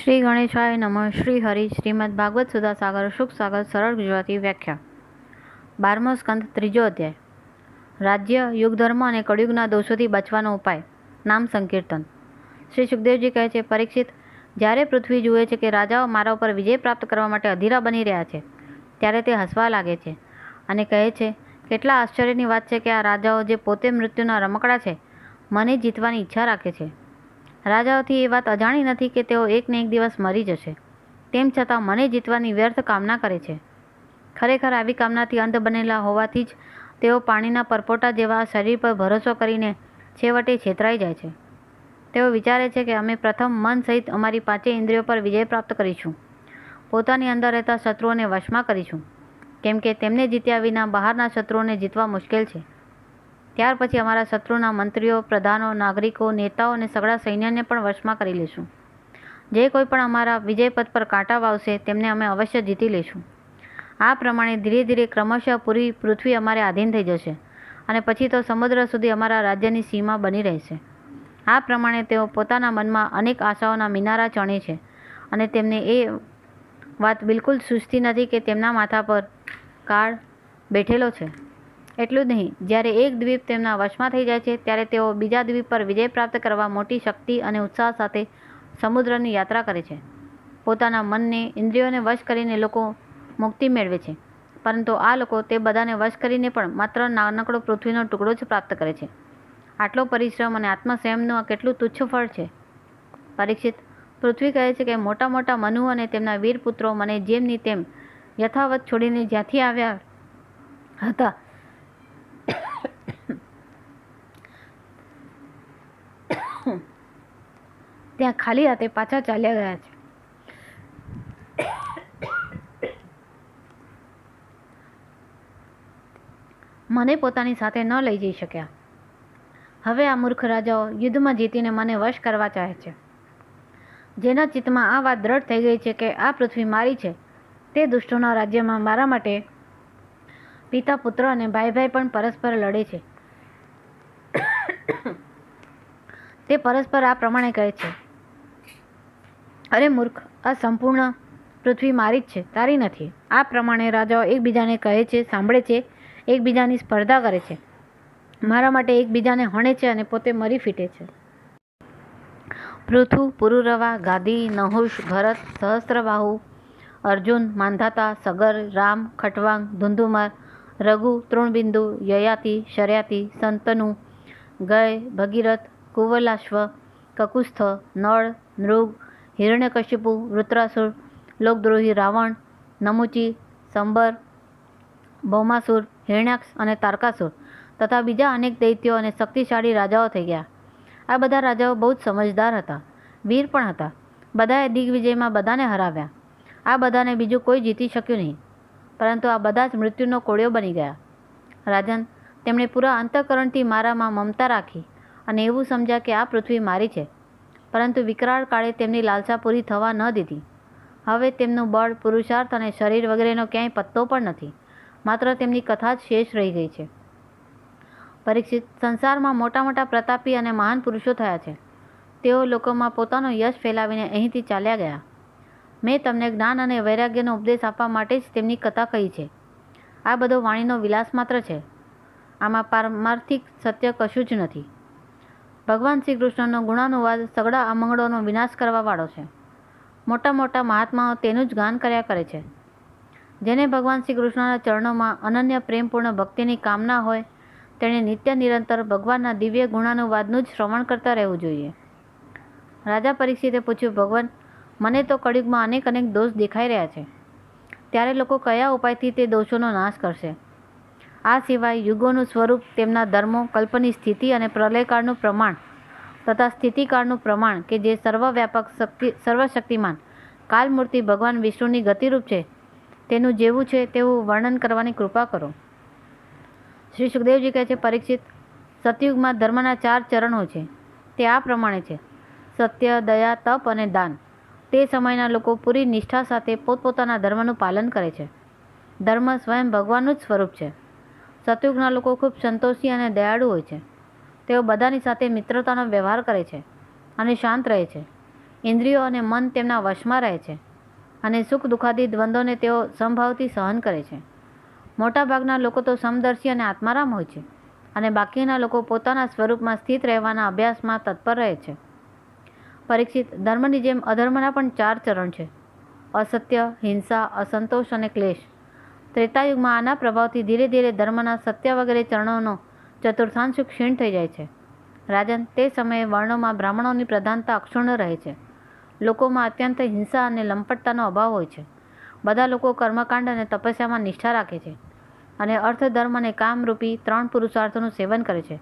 શ્રી ગણેશાય નમઃ. શ્રી હરિ. શ્રીમદ ભાગવત સુધા સાગર સુખ સાગર સરળ ગુજરાતી વ્યાખ્યા. 12મો સ્કંદ, 3જો અધ્યાય. રાજ્ય, યુગ ધર્મ અને કળિયુગના દોષોથી બચવાનો ઉપાય. નામ સંકીર્તન. શ્રી સુખદેવજી કહે છે, પરીક્ષિત, જ્યારે પૃથ્વી જુએ છે કે રાજાઓ મારા ઉપર વિજય પ્રાપ્ત કરવા માટે અધીરા બની રહ્યા છે, ત્યારે તે હસવા લાગે છે અને કહે છે, કેટલા આશ્ચર્યની વાત છે કે આ રાજાઓ, જે પોતે મૃત્યુના રમકડા છે, મને જીતવાની ઈચ્છા રાખે છે. રાજાઓથી એ વાત અજાણી નથી કે તેઓ એક ને એક દિવસ મરી જશે, તેમ છતાં મને જીતવાની વ્યર્થ કામના કરે છે. ખરેખર આવી કામનાથી અંધ બનેલા હોવાથી જ તેઓ પાણીના પરપોટા જેવા શરીર પર ભરોસો કરીને છેવટે છેતરાઈ જાય છે. તેઓ વિચારે છે કે અમે પ્રથમ મન સહિત અમારી 5 ઇન્દ્રિયો પર વિજય પ્રાપ્ત કરીશું, પોતાની અંદર રહેતા શત્રુઓને વશમાં કરીશું, કેમ કે તેમને જીત્યા વિના બહારના શત્રુઓને જીતવા મુશ્કેલ છે. ત્યાર પછી અમારા શત્રુના મંત્રીઓ, પ્રધાનો, નાગરિકો, નેતાઓ અને સઘળા સૈન્યને પણ વશમાં કરી લેશું. જે કોઈ પણ અમારા વિજયપથ પર કાંટા વાવશે તેમને અમે અવશ્ય જીતી લઈશું. આ પ્રમાણે ધીરે ધીરે ક્રમશઃ પૂરી પૃથ્વી અમારે આધીન થઈ જશે અને પછી તો સમુદ્ર સુધી અમારા રાજ્યની સીમા બની રહેશે. આ પ્રમાણે તેઓ પોતાના મનમાં અનેક આશાઓના મિનારા ચણે છે અને તેમને એ વાત બિલકુલ સૂઝતી નથી કે તેમના માથા પર કાળ બેઠેલો છે. એટલું જ નહીં, જ્યારે એક દ્વીપ તેમના વશમાં થઈ જાય છે ત્યારે તેઓ બીજા દ્વીપ પર વિજય પ્રાપ્ત કરવા મોટી શક્તિ અને ઉત્સાહ સાથે સમુદ્રની યાત્રા કરે છે. પોતાના મનને, ઇન્દ્રિયોને વશ કરીને લોકો મુક્તિ મેળવે છે, પરંતુ આ લોકો તે બધાને વશ કરીને પણ માત્ર નાનકડો પૃથ્વીનો ટુકડો જ પ્રાપ્ત કરે છે. આટલો પરિશ્રમ અને આત્મસંયમનું આ કેટલું તુચ્છ ફળ છે. પરીક્ષિત, પૃથ્વી કહે છે કે મોટા મોટા મનુ અને તેમના વીર પુત્રો મને જેમની તેમ યથાવત છોડીને જ્યાંથી આવ્યા હતા ત્યાં ખાલી હાથે પાછા ચાલ્યા ગયા છે. મને પોતાની સાથે ન લઈ જઈ શક્યા. હવે આ મૂર્ખ રાજાઓ યુદ્ધમાં જીતીને મને વશ કરવા ચાહે છે. જેના ચિત્તમાં આ વાત દ્રઢ થઈ ગઈ છે કે આ પૃથ્વી મારી છે, તે દુષ્ટોના રાજ્યમાં મારા માટે પિતા પુત્ર અને ભાઈ ભાઈ પણ પરસ્પર લડે છે. તે પરસ્પર આ પ્રમાણે કહે છે, અરે મૂર્ખ, આ સંપૂર્ણ પૃથ્વી મારી જ છે, તારી નથી. આ પ્રમાણે રાજાઓ એકબીજાને કહે છે, સાંભળે છે, એકબીજાની સ્પર્ધા કરે છે, મારા માટે એકબીજાને હણે છે અને પોતે મરી ફીટે છે. પૃથુ, પુરુરવા, ગાદી, નહુષ, ભરત, સહસ્ત્રબાહુ, અર્જુન, માંધાતા, સગર, રામ, ખટવાંગ, ધુંધુમાર, રઘુ, તૃણબિંદુ, યયાતિ, શર્યાતિ, સંતનુ, ગય, ભગીરથ, કુવલાશ્વ, કકુસ્થ, નળ, નૃગ, હિરણ્યકશિપુ, વૃત્રાસુર, લોકદ્રોહી રાવણ, નમુચી, સંબર, ભૌમાસુર, હિરણ્યાક્ષ અને તારકાસુર તથા બીજા અનેક દૈત્યો અને શક્તિશાળી રાજાઓ થઈ ગયા. આ બધા રાજાઓ બહુ જ સમજદાર હતા, વીર પણ હતા. બધાએ દિગ્વિજયમાં બધાને હરાવ્યા. આ બધાને બીજું કોઈ જીતી શક્યું નહીં, પરંતુ આ બધા જ મૃત્યુનો કોળિયો બની ગયા. રાજન, તેમણે પૂરા અંતઃકરણથી મારામાં મમતા રાખી અને એવું સમજ્યા કે આ પૃથ્વી મારી છે, પરંતુ વિકરાળ કાળે તેમની લાલસા પૂરી થવા ન દીધી. હવે તેમનું બળ, પુરુષાર્થ અને શરીર વગેરેનો ક્યાંય પત્તો પણ નથી, માત્ર તેમની કથા જ શેષ રહી ગઈ છે. પરીક્ષિત, સંસારમાં મોટા મોટા પ્રતાપી અને મહાન પુરુષો થયા છે. તેઓ લોકોમાં પોતાનો યશ ફેલાવીને અહીંથી ચાલ્યા ગયા. મેં તમને જ્ઞાન અને વૈરાગ્યનો ઉપદેશ આપવા માટે જ તેમની કથા કહી છે. આ બધો વાણીનો વિલાસ માત્ર છે, આમાં પારમાર્થિક સત્ય કશું જ નથી. ભગવાન શ્રી કૃષ્ણનો ગુણાનુવાદ સઘળા અમંગળોનો વિનાશ કરવાવાળો છે. મોટા મોટા મહાત્માઓ તેનું જ ગાન કર્યા કરે છે. જેને ભગવાન શ્રી કૃષ્ણના ચરણોમાં અનન્ય પ્રેમપૂર્ણ ભક્તિની કામના હોય તેણે નિત્ય નિરંતર ભગવાનના દિવ્ય ગુણાનુવાદનું જ શ્રવણ કરતા રહેવું જોઈએ. રાજા પરીક્ષિતે પૂછ્યું, ભગવાન, મને તો કળિયુગમાં અનેક અનેક દોષ દેખાઈ રહ્યા છે. ત્યારે લોકો કયા ઉપાયથી તે દોષોનો નાશ કરશે? આ સિવાય યુગોનું સ્વરૂપ, તેમના ધર્મો, કલ્પની સ્થિતિ અને પ્રલયકાળનું પ્રમાણ તથા સ્થિતિકાળનું પ્રમાણ કે જે સર્વવ્યાપક સર્વશક્તિમાન કાલમૂર્તિ ભગવાન વિષ્ણુની ગતિરૂપ છે, તેનું જેવું છે તેવું વર્ણન કરવાની કૃપા કરો. શ્રી સુખદેવજી કહે છે, પરીક્ષિત, સતયુગમાં ધર્મના 4 ચરણો છે. તે આ પ્રમાણે છે: સત્ય, દયા, તપ અને દાન. તે સમયના લોકો પૂરી નિષ્ઠા સાથે પોતપોતાના ધર્મનું પાલન કરે છે. ધર્મ સ્વયં ભગવાનનું જ સ્વરૂપ છે. સતયુગના લોકો ખૂબ સંતોષી અને દયાળુ હોય છે. તેઓ બધાની સાથે મિત્રતાનો વ્યવહાર કરે છે અને શાંત રહે છે. ઇન્દ્રિયો અને મન તેમના વશમાં રહે છે અને સુખ દુઃખાદી દ્વંદ્વોને તેઓ સમભાવથી સહન કરે છે. મોટાભાગના લોકો તો સમદર્શી અને આત્મારામ હોય છે અને બાકીના લોકો પોતાના સ્વરૂપમાં સ્થિત રહેવાના અભ્યાસમાં તત્પર રહે છે. પરીક્ષિત, ધર્મની જેમ અધર્મના પણ 4 ચરણ છે: અસત્ય, હિંસા, અસંતોષ અને ક્લેશ. ત્રેતાયુગમાં આના પ્રભાવથી ધીરે ધીરે ધર્મના સત્ય વગેરે ચરણોનો ચતુર્થાંશ ક્ષીણ થઈ જાય છે. રાજન, તે સમયે વર્ણોમાં બ્રાહ્મણોની પ્રધાનતા અક્ષુણ્ણ રહે છે. લોકોમાં અત્યંત હિંસા અને લંપટતાનો અભાવ હોય છે. બધા લોકો કર્મકાંડ અને તપસ્યામાં નિષ્ઠા રાખે છે અને અર્થ, ધર્મ અને કામરૂપી 3 પુરુષાર્થોનું સેવન કરે છે.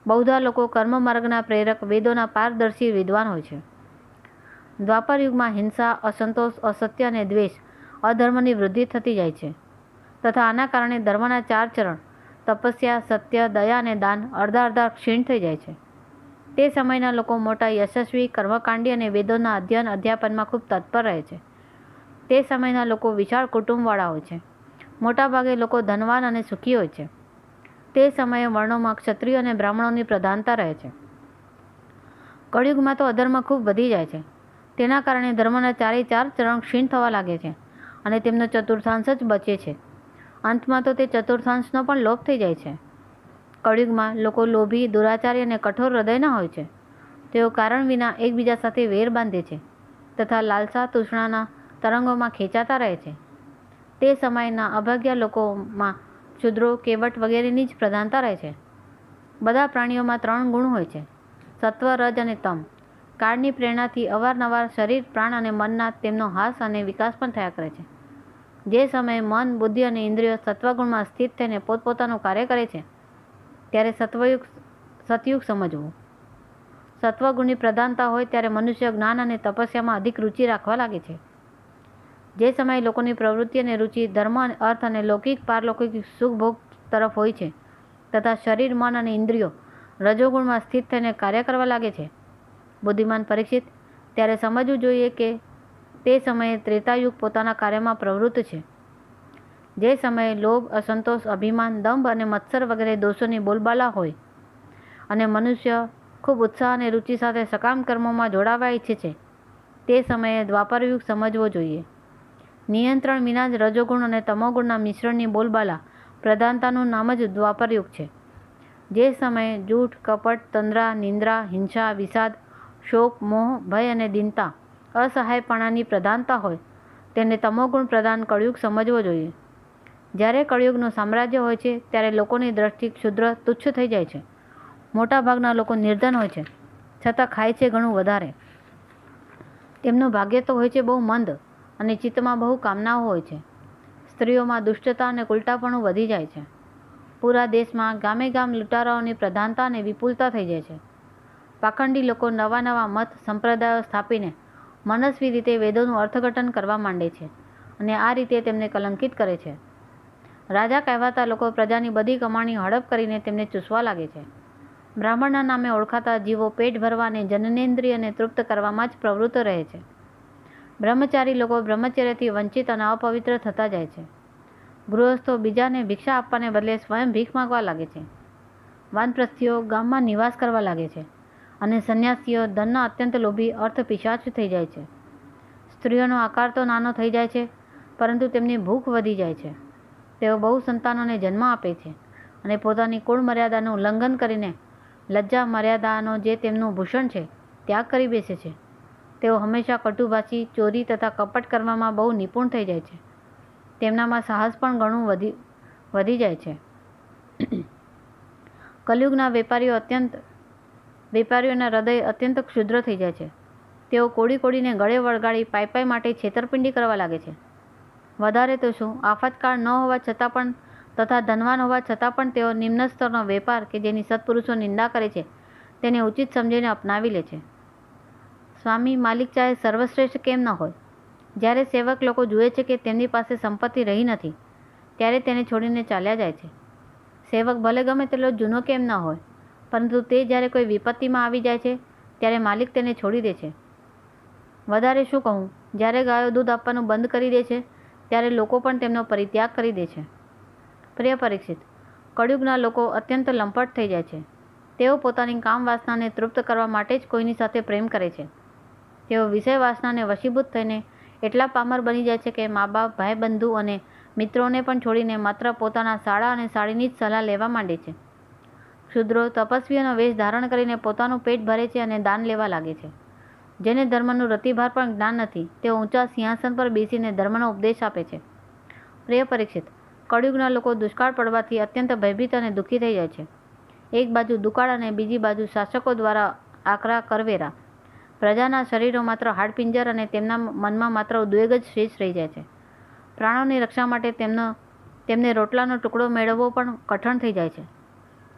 બહુધા લોકો કર્મમાર્ગના પ્રેરક, વેદોના પારદર્શી વિદ્વાન હોય છે. દ્વાપર યુગમાં હિંસા, અસંતોષ, અસત્ય અને દ્વેષ, અધર્મની વૃદ્ધિ થતી જાય છે તથા આના કારણે ધર્મના 4 ચરણ તપસ્યા, સત્ય, દયા અને દાન અડધા અડધા ક્ષીણ થઈ જાય છે. તે સમયના લોકો મોટા યશસ્વી, કર્મકાંડી અને વેદોના અધ્યયન અધ્યાપનમાં ખૂબ તત્પર રહે છે. તે સમયના લોકો વિશાળ કુટુંબવાળા હોય છે. મોટાભાગે લોકો ધનવાન અને સુખી હોય છે. તે સમયે વર્ણોમાં ક્ષત્રિય અને બ્રાહ્મણોની પ્રધાનતા રહે છે. કળિયુગમાં તો અધર્મ ખૂબ વધી જાય છે. તેના કારણે ધર્મના 4 ચરણ ક્ષીણ થવા લાગે છે અને તેમનો ચતુર્થાંશ જ બચે છે. અંતમાં તો તે ચતુર્થાંશનો પણ લોપ થઈ જાય છે. કળિયુગમાં લોકો લોભી, દુરાચારી અને કઠોર હૃદયના હોય છે. તેઓ કારણ વિના એકબીજા સાથે વેર બાંધે છે તથા લાલસા, તૃષ્ણાના તરંગોમાં ખેંચાતા રહે છે. તે સમયના અભાગ્ય લોકોમાં શુદ્રો, કેવટ વગેરેની જ પ્રધાનતા રહે છે. બધા પ્રાણીઓમાં 3 ગુણ હોય છે: સત્વ, રજ અને તમ. કાળની પ્રેરણાથી અવારનવાર શરીર, પ્રાણ અને મનના તેમનો હાસ અને વિકાસ પણ થયા કરે છે. જે સમયે મન, બુદ્ધિ અને ઇન્દ્રિયો સત્વગુણમાં સ્થિત થઈને પોતપોતાનું કાર્ય કરે છે ત્યારે સતયુગ સમજવું. સત્વગુણની પ્રધાનતા હોય ત્યારે મનુષ્ય જ્ઞાન અને તપસ્યામાં અધિક રુચિ રાખવા લાગે છે. જે સમયે લોકોની પ્રવૃત્તિ અને રુચિ ધર્મ, અર્થ અને લૌકિક પારલૌકિક સુખભોગ તરફ હોય છે તથા શરીર, મન અને ઇન્દ્રિયો રજોગુણમાં સ્થિત થઈને કાર્ય કરવા લાગે છે. બુદ્ધિમાન પરીક્ષિત, ત્યારે સમજવું જોઈએ કે તે સમયે ત્રેતાયુગ પોતાના કાર્યમાં પ્રવૃત્ત છે. જે સમયે લોભ, અસંતોષ, અભિમાન, દંભ અને મત્સર વગેરે દોષોની બોલબાલા હોય અને મનુષ્ય ખૂબ ઉત્સાહ અને રુચિ સાથે સકામ કર્મોમાં જોડાવા ઈચ્છે છે, તે સમયે દ્વાપરયુગ સમજવો જોઈએ. નિયંત્રણ વિના જ રજોગુણ અને તમોગુણના મિશ્રણની બોલબાલા પ્રધાનતાનું નામ જ દ્વાપરયુગ છે. જે સમયે જૂઠ, કપટ, તંદ્રા, નિંદ્રા, હિંસા, વિષાદ, શોક, મોહ, ભય અને દીનતા, અસહાયપણાની પ્રધાનતા હોય તેને તમોગુણ પ્રધાન કળિયુગ સમજવો જોઈએ. જ્યારે કળિયુગનું સામ્રાજ્ય હોય છે ત્યારે લોકોની દ્રષ્ટિ ક્ષુદ્ર, તુચ્છ થઈ જાય છે. મોટાભાગના લોકો નિર્ધન હોય છે છતાં ખાય છે ઘણું વધારે. તેમનું ભાગ્ય તો હોય છે બહુ મંદ અને ચિત્તમાં બહુ કામનાઓ હોય છે. સ્ત્રીઓમાં દુષ્ટતા અને ઉલટાપણું વધી જાય છે. પૂરા દેશમાં ગામે ગામ લૂંટારાઓની પ્રધાનતા અને વિપુલતા થઈ જાય છે. પાખંડી લોકો નવા નવા મત સંપ્રદાયો સ્થાપીને મનસ્વી રીતે વેદોનું અર્થઘટન કરવા માંડે છે અને આ રીતે તેમને કલંકિત કરે છે. રાજા કહેવાતા લોકો પ્રજાની બધી કમાણી હડપ કરીને તેમને ચૂસવા લાગે છે. બ્રાહ્મણના નામે ઓળખાતા જીવો પેટ ભરવા અને જનનેન્દ્રિયને તૃપ્ત કરવામાં જ પ્રવૃત્ત રહે છે. બ્રહ્મચારી લોકો બ્રહ્મચર્યથી વંચિત અને અપવિત્ર થતા જાય છે. ગૃહસ્થો બીજાને ભિક્ષા આપવાને બદલે સ્વયં ભીખ માંગવા લાગે છે. વાનપ્રસ્થીઓ ગામમાં નિવાસ કરવા લાગે છે અને સંન્યાસીઓ ધનના અત્યંત લોભી અર્થ પિશાચ થઈ જાય છે. સ્ત્રીઓનો આકાર તો નાનો થઈ જાય છે પરંતુ તેમની ભૂખ વધી જાય છે. તેઓ બહુ સંતાનોને જન્મ આપે છે અને પોતાની કુળ મર્યાદાનું ઉલ્લંઘન કરીને લજ્જા મર્યાદાનો જે તેમનું ભૂષણ છે ત્યાગ કરી બેસે છે. તેઓ હંમેશા કટુભાષી, ચોરી તથા કપટ કરવામાં બહુ નિપુણ થઈ જાય છે. તેમનામાં સાહસ પણ ઘણું વધી જાય છે. કલયુગના વેપારીઓના હૃદય અત્યંત ક્ષુદ્ર થઈ જાય છે. તેઓ કોડી કોડીને ગળે વળગાડી પાઈ માટે છેતરપિંડી કરવા લાગે છે. વધારે તો શું, આફતકાળ ન હોવા છતાં પણ તથા ધનવાન હોવા છતાં પણ તેઓ નિમ્ન સ્તરનો વેપાર કે જેની સત્પુરુષો નિંદા કરે છે તેને ઉચિત સમજીને અપનાવી લે છે. સ્વામી માલિક ચાહે સર્વશ્રેષ્ઠ કેમ ન હોય, જ્યારે સેવક લોકો જુએ છે કે તેમની પાસે સંપત્તિ રહી નથી ત્યારે તેને છોડીને ચાલ્યા જાય છે. સેવક ભલે ગમે તેટલો જૂનો કેમ ન હોય, પરંતુ તે જ્યારે કોઈ વિપત્તિમાં આવી જાય છે ત્યારે માલિક તેને છોડી દે છે. વધારે શું કહું, જ્યારે ગાયો દૂધ આપવાનું બંધ કરી દે છે ત્યારે લોકો પણ તેમનો પરિત્યાગ કરી દે છે. પ્રિય પરીક્ષિત, કળિયુગના લોકો અત્યંત લંપટ થઈ જાય છે. તેઓ પોતાની કામ વાસનાને તૃપ્ત કરવા માટે જ કોઈની સાથે પ્રેમ કરે છે. તેઓ વિષય વાસનાને વશીભૂત થઈને એટલા પામર બની જાય છે કે મા બાપ, ભાઈ બંધુ અને મિત્રોને પણ છોડીને માત્ર પોતાના શાળા અને સાડીની જ સલાહ લેવા માંડે છે. શૂદ્રો તપસ્વીઓનો વેશ ધારણ કરીને પોતાનું પેટ ભરે છે અને દાન લેવા લાગે છે. જેને ધર્મનું રતિભાર પણ જ્ઞાન નથી, તેઓ ઊંચા સિંહાસન પર બેસીને ધર્મનો ઉપદેશ આપે છે. પ્રિય પરીક્ષિત, કળિયુગના લોકો દુષ્કાળ પડવાથી અત્યંત ભયભીત અને દુઃખી થઈ જાય છે. એક બાજુ દુકાળ અને બીજી બાજુ શાસકો દ્વારા આકરા કરવેરા. પ્રજાના શરીરો માત્ર હાડપિંજર અને તેમના મનમાં માત્ર ઉદ્વેગ જ શેષ રહી જાય છે. પ્રાણોની રક્ષા માટે તેમને રોટલાનો ટુકડો મેળવવો પણ કઠણ થઈ જાય છે.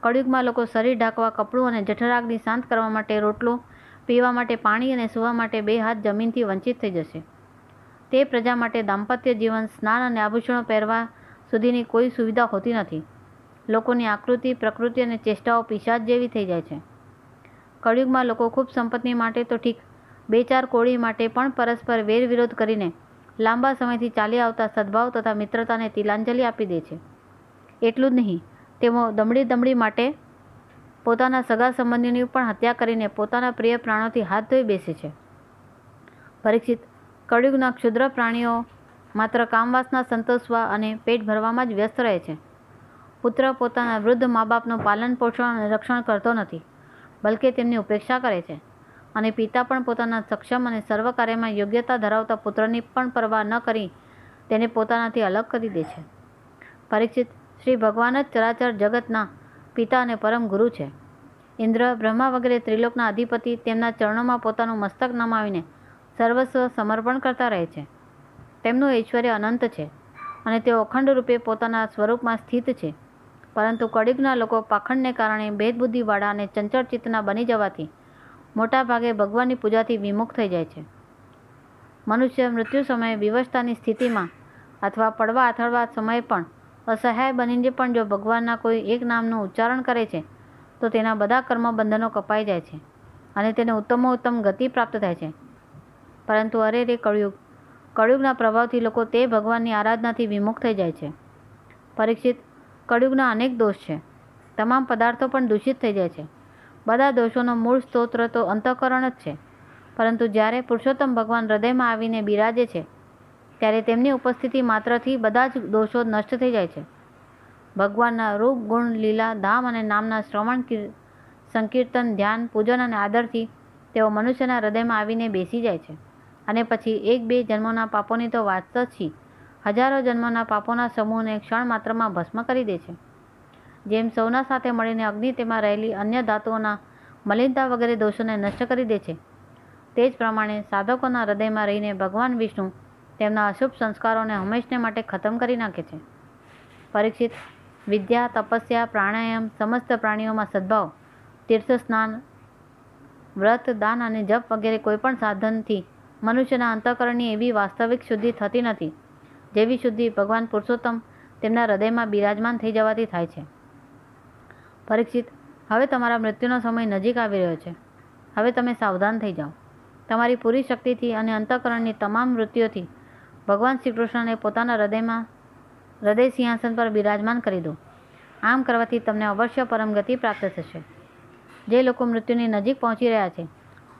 કળિયુગમાં લોકો શરીર ઢાંકવા કપડું અને જઠરાગ્નિ શાંત કરવા માટે રોટલો, પીવા માટે પાણી અને સૂવા માટે 2 હાથ જમીનથી વંચિત થઈ જશે. તે પ્રજા માટે દાંપત્ય જીવન, સ્નાન અને આભૂષણો પહેરવા સુધીની કોઈ સુવિધા હોતી નથી. લોકોની આકૃતિ, પ્રકૃતિ અને ચેષ્ટાઓ પિશાચ જેવી થઈ જાય છે. કળિયુગમાં લોકો ખૂબ સંપત્તિ માટે તો ઠીક, 2-4 કોળી માટે પણ પરસ્પર વેરવિરોધ કરીને લાંબા સમયથી ચાલી આવતા સદભાવ તથા મિત્રતાને તિલાંજલિ આપી દે છે. એટલું જ નહીં, તેઓ દમડી માટે પોતાના સગા સંબંધીની પણ હત્યા કરીને પોતાના પ્રિય પ્રાણોથી હાથ ધોઈ બેસે છે. પરીક્ષિત, કળિયુગના ક્ષુદ્ર પ્રાણીઓ માત્ર કામવાસના સંતોષવા અને પેટ ભરવામાં જ વ્યસ્ત રહે છે. પુત્ર પોતાના વૃદ્ધ મા બાપનું પાલન પોષણ અને રક્ષણ કરતો નથી, બલકે તેમની ઉપેક્ષા કરે છે. અને પિતા પણ પોતાના સક્ષમ અને સર્વ કાર્યમાં યોગ્યતા ધરાવતા પુત્રની પણ પરવા ન કરી તેને પોતાનાથી અલગ કરી દે છે. પરીક્ષિત, શ્રી ભગવાન જ ચરાચર જગતના પિતા અને પરમ ગુરુ છે. ઇન્દ્ર, બ્રહ્મા વગેરે ત્રિલોકના અધિપતિ તેમના ચરણોમાં પોતાનું મસ્તક નમાવીને સર્વસ્વ સમર્પણ કરતા રહે છે. તેમનું ઐશ્વર્ય અનંત છે અને તેઓ અખંડ રૂપે પોતાના સ્વરૂપમાં સ્થિત છે. પરંતુ કળિયુગના લોકો પાખંડને કારણે ભેદબુદ્ધિવાળા અને ચંચળ ચિત્તના બની જવાથી મોટા ભાગે ભગવાનની પૂજાથી વિમુખ થઈ જાય છે. મનુષ્ય મૃત્યુ સમયે વિવશતાની સ્થિતિમાં અથવા પડવા આથડવા સમયે પણ અસહાય બનીને પણ જો ભગવાનના કોઈ એક નામનું ઉચ્ચારણ કરે છે તો તેના બધા કર્મ બંધનો કપાઈ જાય છે અને તેને ઉત્તમોત્તમ ગતિ પ્રાપ્ત થાય છે. પરંતુ અરે રે કળિયુગના પ્રભાવથી લોકો તે ભગવાનની આરાધનાથી વિમુખ થઈ જાય છે. પરીક્ષિત, કળિયુગના અનેક દોષ છે. તમામ પદાર્થો પણ દૂષિત થઈ જાય છે. બધા દોષોનો મૂળ સ્ત્રોત તો અંતઃકરણ જ છે. પરંતુ જ્યારે પુરુષોત્તમ ભગવાન હૃદયમાં આવીને બિરાજે છે ત્યારે તેમની ઉપસ્થિતિ માત્રથી બધા જ દોષો નષ્ટ થઈ જાય છે. ભગવાનના રૂપ, ગુણ, લીલા, ધામ અને નામના શ્રવણ, સંકીર્તન, ધ્યાન, પૂજન અને આદરથી તેઓ મનુષ્યના હૃદયમાં આવીને બેસી જાય છે અને પછી 1-2 જન્મોના પાપોની તો વાત જ છી, હજારો જન્મોના પાપોના સમૂહને ક્ષણ માત્રમાં ભસ્મ કરી દે છે. જેમ સૌના સાથે મળીને અગ્નિ તેમાં રહેલી અન્ય ધાતુઓના મલિનતા વગેરે દોષોને નષ્ટ કરી દે છે, તે જ પ્રમાણે સાધકોના હૃદયમાં રહીને ભગવાન વિષ્ણુ તેમના અશુભ સંસ્કારોને હંમેશને માટે ખતમ કરી નાખે છે. પરીક્ષિત, વિદ્યા, તપસ્યા, પ્રાણાયામ, સમસ્ત પ્રાણીઓમાં સદભાવ, તીર્થસ્નાન, વ્રત, દાન અને જપ વગેરે કોઈપણ સાધનથી મનુષ્યના અંતઃકરણની એવી વાસ્તવિક શુદ્ધિ થતી નથી જેવી શુદ્ધિ ભગવાન પુરુષોત્તમ તેમના હૃદયમાં બિરાજમાન થઈ જવાથી થાય છે. પરીક્ષિત, હવે તમારા મૃત્યુનો સમય નજીક આવી રહ્યો છે. હવે તમે સાવધાન થઈ જાઓ. તમારી પૂરી શક્તિથી અને અંતઃકરણની તમામ વૃત્તિઓથી ભગવાન શ્રી કૃષ્ણને પોતાના હૃદય સિંહાસન પર બિરાજમાન કરી દો. આમ કરવાથી તમને અવશ્ય પરમ ગતિ પ્રાપ્ત થશે. જે લોકો મૃત્યુની નજીક પહોંચી રહ્યા છે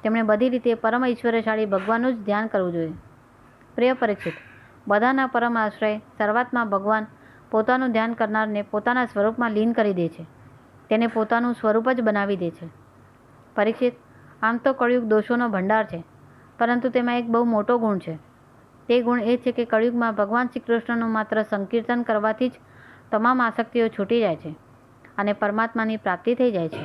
તેમણે બધી રીતે પરમ ઐશ્વર્યશાળી ભગવાનનું જ ધ્યાન કરવું જોઈએ. પ્રિય પરીક્ષિત, બધાના પરમ આશ્રય સર્વાત્મા ભગવાન પોતાનું ધ્યાન કરનારને પોતાના સ્વરૂપમાં લીન કરી દે છે, તેને પોતાનું સ્વરૂપ જ બનાવી દે છે. પરીક્ષિત, આમ તો કળિયુગ દોષોનો ભંડાર છે, પરંતુ તેમાં એક બહુ મોટો ગુણ છે. તે ગુણ એ છે કે કળિયુગમાં ભગવાન શ્રી કૃષ્ણનું માત્ર સંકીર્તન કરવાથી જ તમામ આસક્તિઓ છૂટી જાય છે અને પરમાત્માની પ્રાપ્તિ થઈ જાય છે.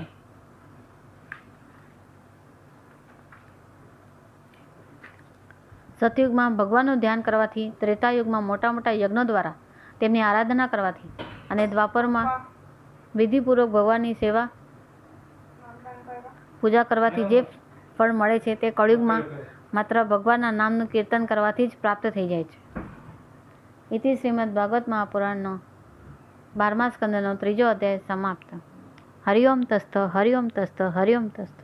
સતયુગમાં ભગવાનનું ધ્યાન કરવાથી, ત્રેતાયુગમાં મોટા મોટા યજ્ઞો દ્વારા તેમની આરાધના કરવાથી અને દ્વાપરમાં વિધિપૂર્વક ભગવાનની સેવા પૂજા કરવાથી જે ફળ મળે છે તે કળિયુગમાં માત્ર ભગવાનના નામનું કીર્તન કરવાથી જ પ્રાપ્ત થઈ જાય છે. ઇતિ શ્રીમદ ભાગવત મહાપુરાણનો 12મા સ્કંદનો 3જો અધ્યાય સમાપ્ત. હરિઓમ તસ્થ, હરિઓમ તસ્થ, હરિઓમ તસ્થ.